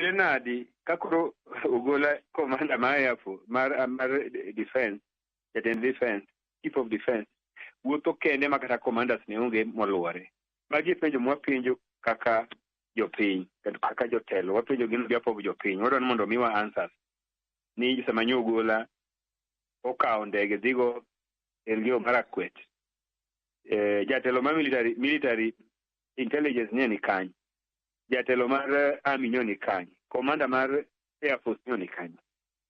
Chale nadi kakoro ugola commander mayafu mar defense, defense, chief of defense. Wuotho kende makata commanders ne onge moluore. Magi penjo mwapenjo kaka jopiny, kaka jotelo, wapenjo gin biapo jopiny. Wadwa mondo miwa answers. Ni sama nyogola okao ndege dhigo Elgeyo Marakwet. Jatelo ma military intelligence ne ni kany. Jatelo mar army ne ni kany. Commander mar air force ne ni kany.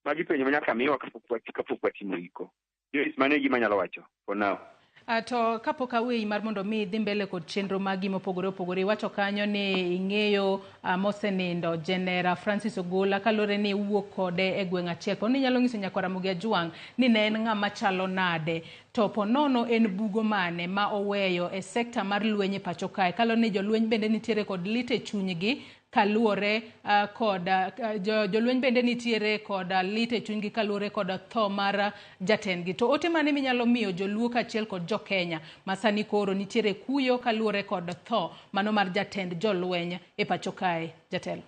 Magi penjo manyaka miwa kapok watimo iko. Joyce mane gima nyalo wacho for now. To kapok aweyi mar mondo mi dhi mbele kod chenro magi mopogore opogore, wacho kanyo ni ing'eyo mosenindo General Francis Ogola kalore ni wuok kode e gweng' achiel. Po ni nyalo ng'iso nyaka Ramogi Ajwang' ni ne en ng'ama chalo nade. To po nono en bugo mane ma oweyo e sekta mar lweny e pacho kae. Kalore ni jolweny bende nitiere kod lit e chunygi kaluore kod jolweny bende nitiere kod lit e chunygi kaluore kod tho mar jatendgi. To ote mane minyalo miyo joluo kachiel kod jo Kenya masani koro nitiere kuyo kaluore kod tho mano mar jatend jolweny e pacho kae, jatelo?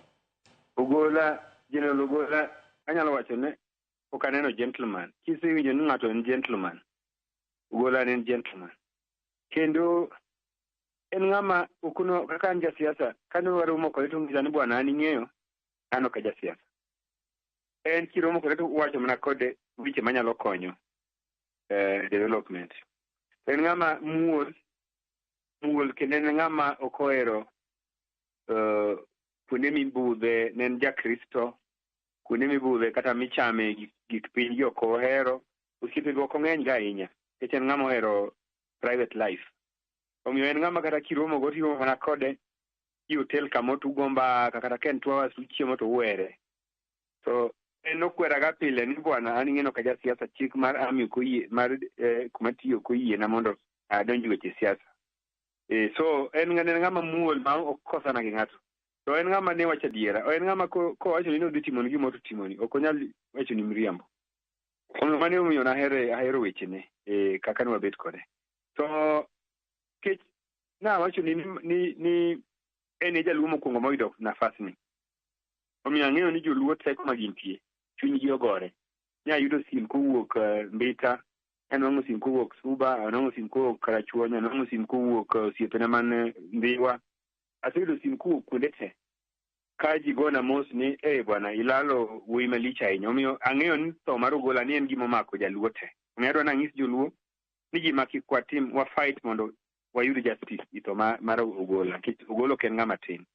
Ogola, General Ogola, anyalo wacho ne ok aneno gentleman. Kisewinjo ni ng'ato en gentleman. Ogola en gentleman. Kendo en ng'ama ukuno kaka anja siasa kano waromo kode to ng'isa ni bwana an ing'eyo ano ka ja siasa. En kiromo kode to wacho mana kode weche manyalo konyo development. En ng'ama muol kendo en ng'ama okohero kuonde mibudhe, ne en jakristo, kuonde mibudhe kata michame gik piny gi ok ohero, osiepe go ok ng'eny ga ahinya, nikech en ng'ama ohero private life. Omiyo en ng'ama kata kiromo go tiromo mana kode i hotel kama otugo mbaka kata ka en 2 hours uchiemo to uwere. To en okwera ga pile ni bwana an ing'eno ka ja siasa, chik mar army koyie mar kuma tiyo koyie na mondo adonj weche siasa. So en ng'ama muol ma ok kosana gi ng'ato. To en ng'ama ne wacho adiera. En ng'ama kowacho ni odhi timo gima odhi timoni, ok onyal wacho ni miriambo. Omiyo mane omiyo ahero wechene kaka ne wabet kode. To kech na wacho ni en e jaluo mokwongo moyudo nafasni. Omiyo ang'eyo ni joluo teko ma gintie, chunygi ogore. Nya yudo sim kowuok Mbita, anwang'o sim kowuok Suba, anwang'o sim kowuok Karachuonyo, anwang'o sim kowuok osiepena man Ndhiwa. Aseyudo sim kowuok kuonde te. Ka ji gona mos ni bwana ilalo wuoyi malich ahinya. Omiyo ang'eyo ni tho mar Ogola ni en gima omako jaluo te. Omiyo adwa nang'is joluo ni gima kik watim, wa fight mondo wayud justice ito mar Ogola. Nikech Ogola ok en ng'ama tin.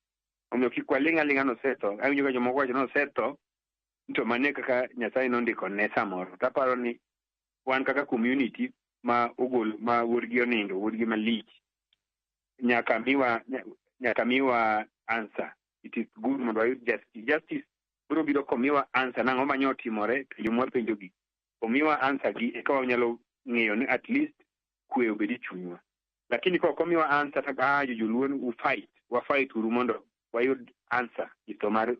Omiyo kik waling' aling'a nosetho. Awinjo ka jomoko wacho nosetho, to mane kaka Nyasaye nondiko ne samoro. Taparo ni wan kaka community ma wuodgi onindo, wuodgi malich, nyaka miwa answer. It is good mondo wayud justice. Justice biro biro komiwa answer nang'o manyo timore, penjo mwapenjo gi. Omiwa answer gi eka wanyalo ng'eyo ni at least kwe obedi e chunywa. Lakini ka omiwa answer to joluo wa fight uru mondo wayud answer ito mar